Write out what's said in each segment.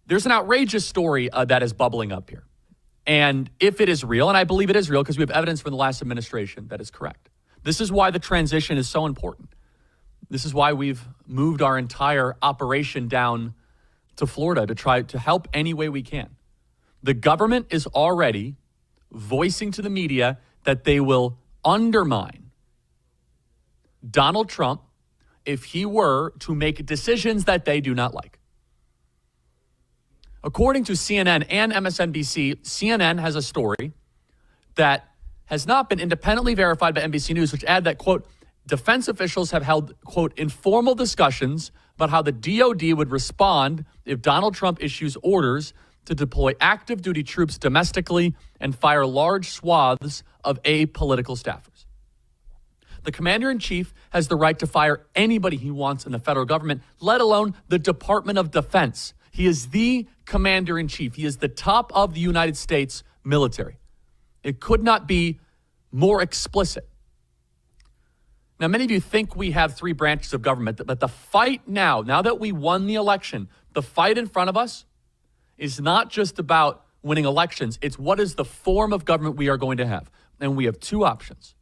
there's an outrageous story that is bubbling up here. And if it is real, and I believe it is real because we have evidence from the last administration that is correct. This is why the transition is so important. This is why we've moved our entire operation down to Florida to try to help any way we can. The government is already voicing to the media that they will undermine Donald Trump if he were to make decisions that they do not like. According to CNN and MSNBC, CNN has a story that has not been independently verified by NBC News, which add that, quote, defense officials have held, quote, informal discussions about how the DOD would respond if Donald Trump issues orders to deploy active duty troops domestically and fire large swaths of apolitical staffers. The commander-in-chief has the right to fire anybody he wants in the federal government, let alone the Department of Defense. He is the commander-in-chief. He is the top of the United States military. It could not be more explicit. Now, many of you think we have three branches of government, but the fight now that we won the election, the fight in front of us is not just about winning elections. It's what is the form of government we are going to have. And we have two options.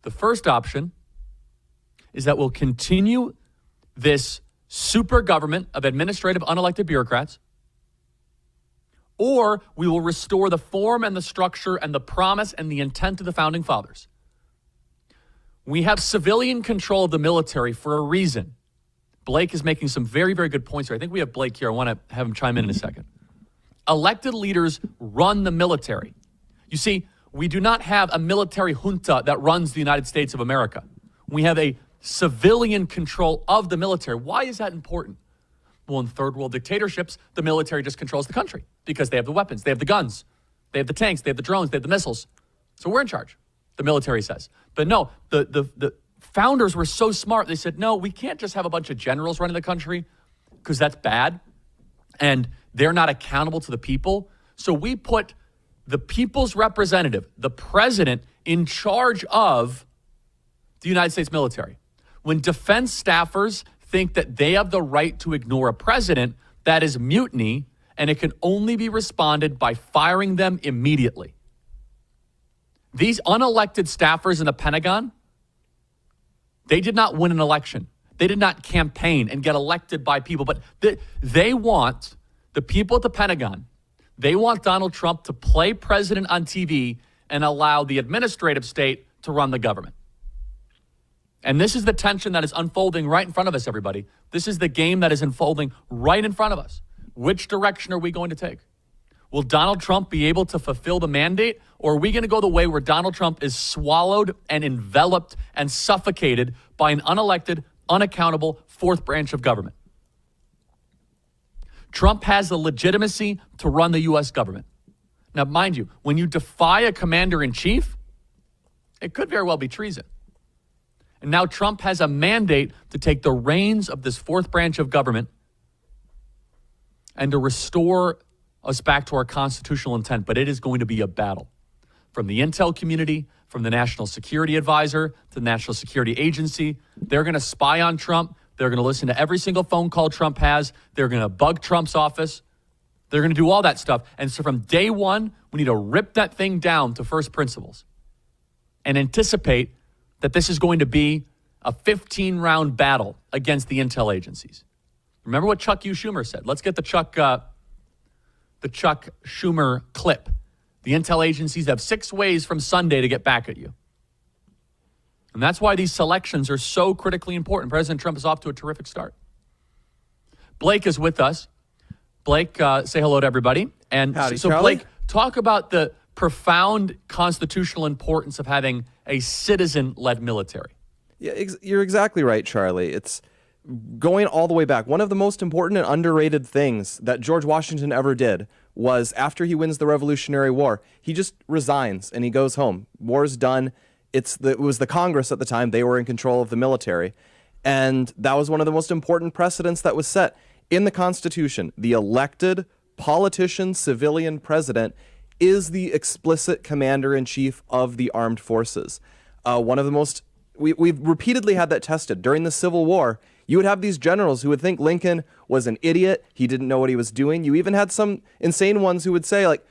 The first option is that we'll continue this super government of administrative unelected bureaucrats, or we will restore the form and the structure and the promise and the intent of the founding fathers. We have civilian control of the military for a reason. Blake is making some very, very good points here. I think we have Blake here. I want to have him chime in a second. Elected leaders run the military. You see, we do not have a military junta that runs the United States of America. We have a civilian control of the military. Why is that important? Well, in third world dictatorships, the military just controls the country because they have the weapons, they have the guns, they have the tanks, they have the drones, they have the missiles. So we're in charge, the military says. But no, the founders were so smart. They said, no, we can't just have a bunch of generals running the country because that's bad. And they're not accountable to the people. So we put the people's representative, the president, in charge of the United States military. When defense staffers think that they have the right to ignore a president, that is mutiny, and it can only be responded by firing them immediately. These unelected staffers in the Pentagon, they did not win an election. They did not campaign and get elected by people, but they want the people at the Pentagon, they want Donald Trump to play president on TV and allow the administrative state to run the government. And this is the tension that is unfolding right in front of us, everybody. This is the game that is unfolding right in front of us. Which direction are we going to take? Will Donald Trump be able to fulfill the mandate, or are we going to go the way where Donald Trump is swallowed and enveloped and suffocated by an unelected, unaccountable fourth branch of government? Trump has the legitimacy to run the U.S. government. Now, mind you, when you defy a commander-in-chief, it could very well be treason. And now Trump has a mandate to take the reins of this fourth branch of government and to restore us back to our constitutional intent. But it is going to be a battle. From the intel community, from the National Security Advisor to the National Security Agency, they're going to spy on Trump. They're going to listen to every single phone call Trump has. They're going to bug Trump's office. They're going to do all that stuff. And so from day one, we need to rip that thing down to first principles and anticipate that this is going to be a 15-round battle against the intel agencies. Remember what Chuck Schumer said. Let's get the Chuck Schumer clip. The intel agencies have 6 ways from Sunday to get back at you. And that's why these selections are so critically important. President Trump is off to a terrific start. Blake is with us. Blake, say hello to everybody. And howdy, so Charlie. Blake, talk about the profound constitutional importance of having a citizen-led military. Yeah, you're exactly right, Charlie. It's going all the way back. One of the most important and underrated things that George Washington ever did was after he wins the Revolutionary War, he just resigns and he goes home. War's done. It was the Congress at the time. They were in control of the military. And that was one of the most important precedents that was set in the Constitution. The elected politician, civilian president is the explicit commander-in-chief of the armed forces. One of the most, we've repeatedly had that tested. During the Civil War, You would have these generals who would think Lincoln was an idiot. He didn't know what he was doing. You even had some insane ones who would say, like,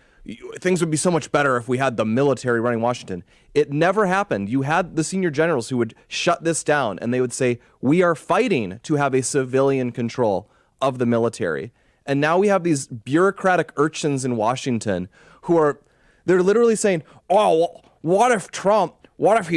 things would be so much better if we had the military running Washington. It never happened. You had the senior generals who would shut this down, and they would say, we are fighting to have a civilian control of the military. And now we have these bureaucratic urchins in Washington who are, they're literally saying, oh, what if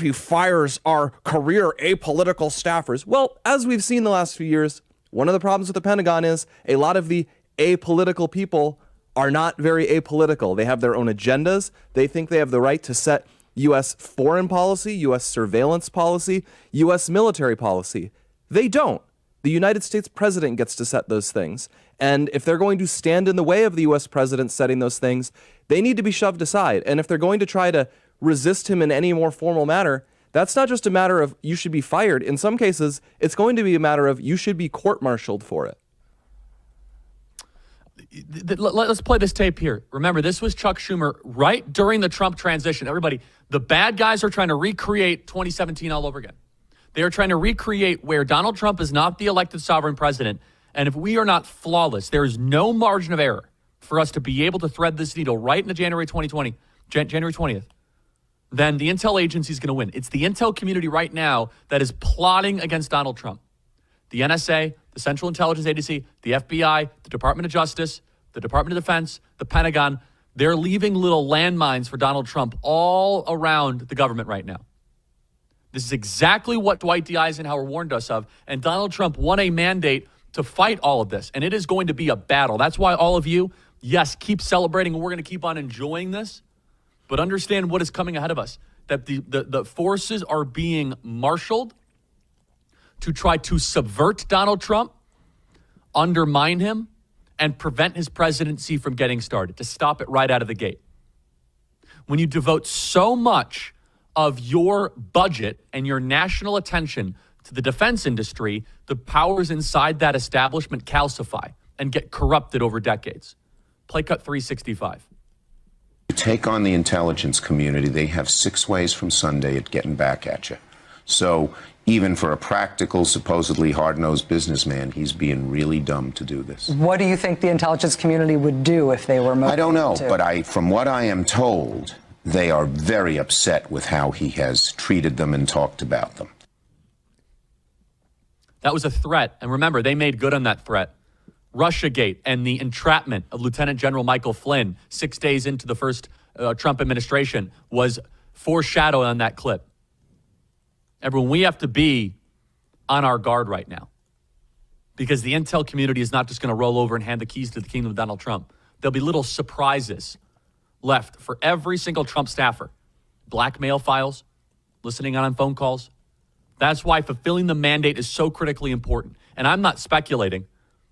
he fires our career apolitical staffers? Well, as we've seen the last few years, one of the problems with the Pentagon is a lot of the apolitical people are not very apolitical. They have their own agendas. They think they have the right to set U.S. foreign policy, U.S. surveillance policy, U.S. military policy. They don't. The United States president gets to set those things. And if they're going to stand in the way of the U.S. president setting those things, they need to be shoved aside. And if they're going to try to resist him in any more formal manner, that's not just a matter of you should be fired. In some cases, it's going to be a matter of you should be court-martialed for it. Let's play this tape here. Remember, this was Chuck Schumer right during the Trump transition. Everybody, the bad guys are trying to recreate 2017 all over again. They are trying to recreate where Donald Trump is not the elected sovereign president. And if we are not flawless, there is no margin of error for us to be able to thread this needle right into January 20th. Then the intel agency is going to win. It's the intel community right now that is plotting against Donald Trump. The NSA, the Central Intelligence Agency, the FBI, the Department of Justice, the Department of Defense, the Pentagon, they're leaving little landmines for Donald Trump all around the government right now. This is exactly what Dwight D. Eisenhower warned us of, and Donald Trump won a mandate to fight all of this, and it is going to be a battle. That's why all of you, yes, keep celebrating, and we're going to keep on enjoying this, but understand what is coming ahead of us, that the forces are being marshaled to try to subvert Donald Trump, undermine him, and prevent his presidency from getting started, to stop it right out of the gate. When you devote so much of your budget and your national attention to the defense industry, the powers inside that establishment calcify and get corrupted over decades. Play cut 365. You take on the intelligence community, they have 6 ways from Sunday at getting back at you. So even for a practical, supposedly hard-nosed businessman, he's being really dumb to do this. What do you think the intelligence community would do if they were motivated? I don't know, but from what I am told, they are very upset with how he has treated them and talked about them. That was a threat. And remember, they made good on that threat. Russiagate and the entrapment of Lieutenant General Michael Flynn 6 days into the first Trump administration was foreshadowed on that clip. Everyone, we have to be on our guard right now because the intel community is not just going to roll over and hand the keys to the kingdom of Donald Trump. There'll be little surprises left for every single Trump staffer. Blackmail files, listening on phone calls. That's why fulfilling the mandate is so critically important. And I'm not speculating.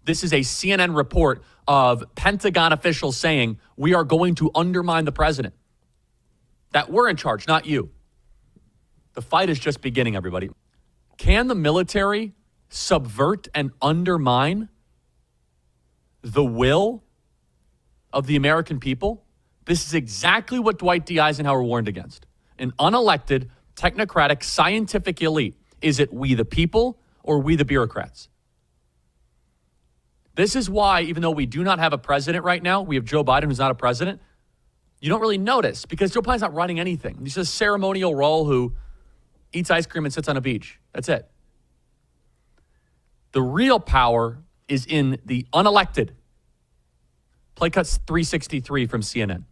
This is a CNN report of Pentagon officials saying we are going to undermine the president. That we're in charge, not you. The fight is just beginning, everybody. Can the military subvert and undermine the will of the American people? This is exactly what Dwight D. Eisenhower warned against. An unelected, technocratic, scientific elite. Is it we the people or we the bureaucrats? This is why, even though we do not have a president right now, we have Joe Biden, who's not a president, you don't really notice because Joe Biden's not running anything. He's a ceremonial role who eats ice cream and sits on a beach. That's it. The real power is in the unelected. Play cuts 363 from CNN.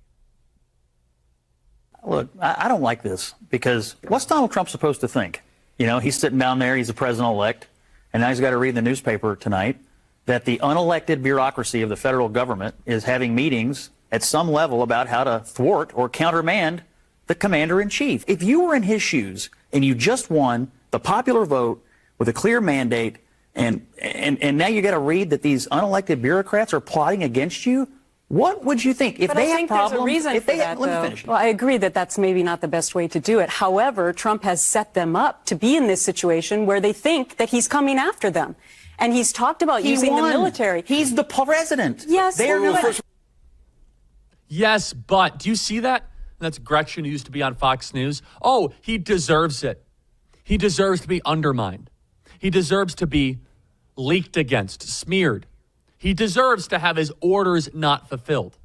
Look, I don't like this because what's Donald Trump supposed to think? You know, he's sitting down there, he's the president-elect, and now he's got to read the newspaper tonight that the unelected bureaucracy of the federal government is having meetings at some level about how to thwart or countermand the commander-in-chief. If you were in his shoes and you just won the popular vote with a clear mandate and now you got to read that these unelected bureaucrats are plotting against you, what would you think? If but they I think have problems, there's a reason if for they that, let me though. finish. Well, I agree that that's maybe not the best way to do it. However, Trump has set them up to be in this situation where they think that he's coming after them. And he's talked about using the military. He's the president. Yes. Yes, but do you see that? That's Gretchen, who used to be on Fox News. Oh, he deserves it. He deserves to be undermined. He deserves to be leaked against, smeared. He deserves to have his orders not fulfilled.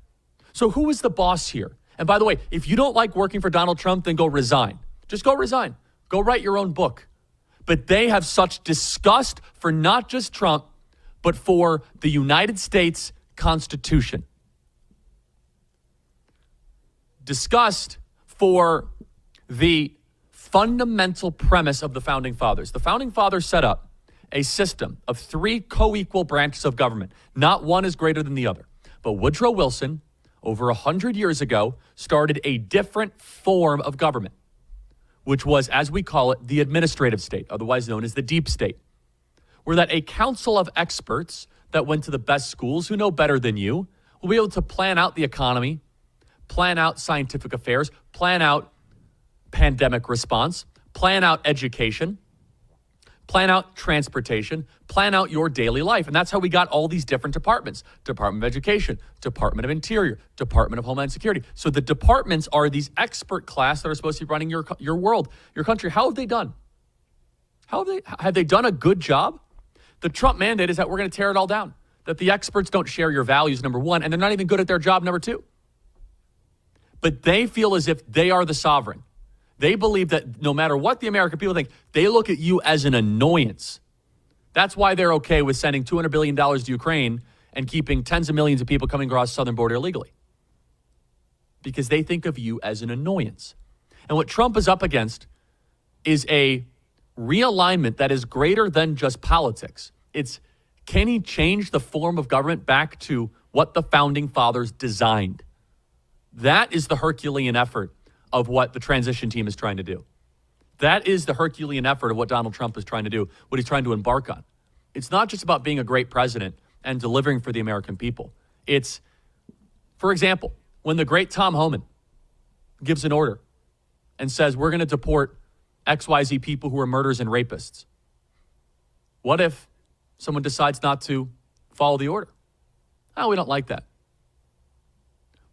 So who is the boss here? And by the way, if you don't like working for Donald Trump, then go resign. Just go resign. Go write your own book. But they have such disgust for not just Trump, but for the United States Constitution. Disgust for the fundamental premise of the Founding Fathers. The Founding Fathers set up a system of 3 co-equal branches of government. Not one is greater than the other. But Woodrow Wilson, over 100 years ago, started a different form of government, which was, as we call it, the administrative state, otherwise known as the deep state, where that a council of experts that went to the best schools who know better than you will be able to plan out the economy, plan out scientific affairs, plan out pandemic response, plan out education, plan out transportation, plan out your daily life. And that's how we got all these different departments. Department of Education, Department of Interior, Department of Homeland Security. So the departments are these expert class that are supposed to be running your world, your country. How have they done? Have they done a good job? The Trump mandate is that we're going to tear it all down, that the experts don't share your values, number one, and they're not even good at their job, number two. But they feel as if they are the sovereign. They believe that no matter what the American people think, they look at you as an annoyance. That's why they're okay with sending $200 billion to Ukraine and keeping tens of millions of people coming across the southern border illegally. Because they think of you as an annoyance. And what Trump is up against is a realignment that is greater than just politics. It's, can he change the form of government back to what the Founding Fathers designed? That is the Herculean effort of what the transition team is trying to do. That is the Herculean effort of what Donald Trump is trying to do, what he's trying to embark on. It's not just about being a great president and delivering for the American people. It's, for example, when the great Tom Homan gives an order and says, we're going to deport XYZ people who are murderers and rapists. What if someone decides not to follow the order? Oh, we don't like that.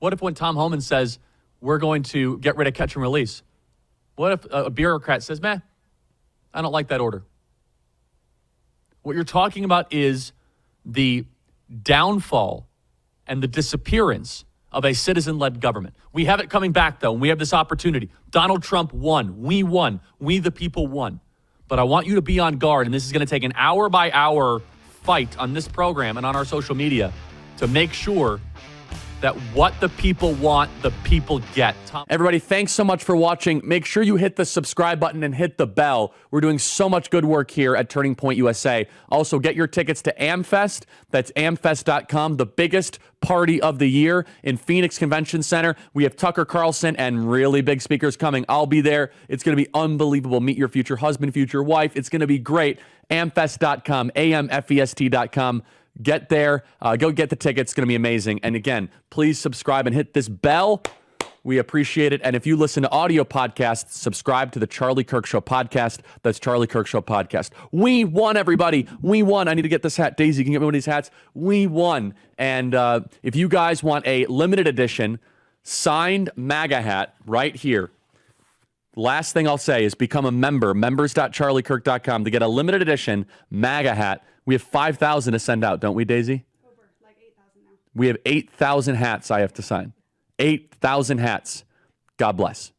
What if when Tom Homan says, we're going to get rid of catch and release? What if a bureaucrat says, meh, I don't like that order? What you're talking about is the downfall and the disappearance of a citizen-led government. We have it coming back, though, and we have this opportunity. Donald Trump won. We won. We, the people, won. But I want you to be on guard, and this is going to take an hour-by-hour fight on this program and on our social media to make sure that what the people want, the people get. Everybody, thanks so much for watching. Make sure you hit the subscribe button and hit the bell. We're doing so much good work here at Turning Point USA. Also, get your tickets to AmFest. That's amfest.com, the biggest party of the year in Phoenix Convention Center. We have Tucker Carlson and really big speakers coming. I'll be there. It's going to be unbelievable. Meet your future husband, future wife. It's going to be great. Amfest.com, amfest.com. Get there. Go get the tickets. It's going to be amazing. And again, please subscribe and hit this bell. We appreciate it. And if you listen to audio podcasts, subscribe to the Charlie Kirk Show podcast. That's Charlie Kirk Show podcast. We won, everybody. We won. I need to get this hat. Daisy, can you get me one of these hats? We won. And if you guys want a limited edition signed MAGA hat right here, last thing I'll say is become a member, members.charliekirk.com to get a limited edition MAGA hat. We have 5,000 to send out, don't we, Daisy? Over, like 8,000 now. We have 8,000 hats I have to sign. 8,000 hats. God bless.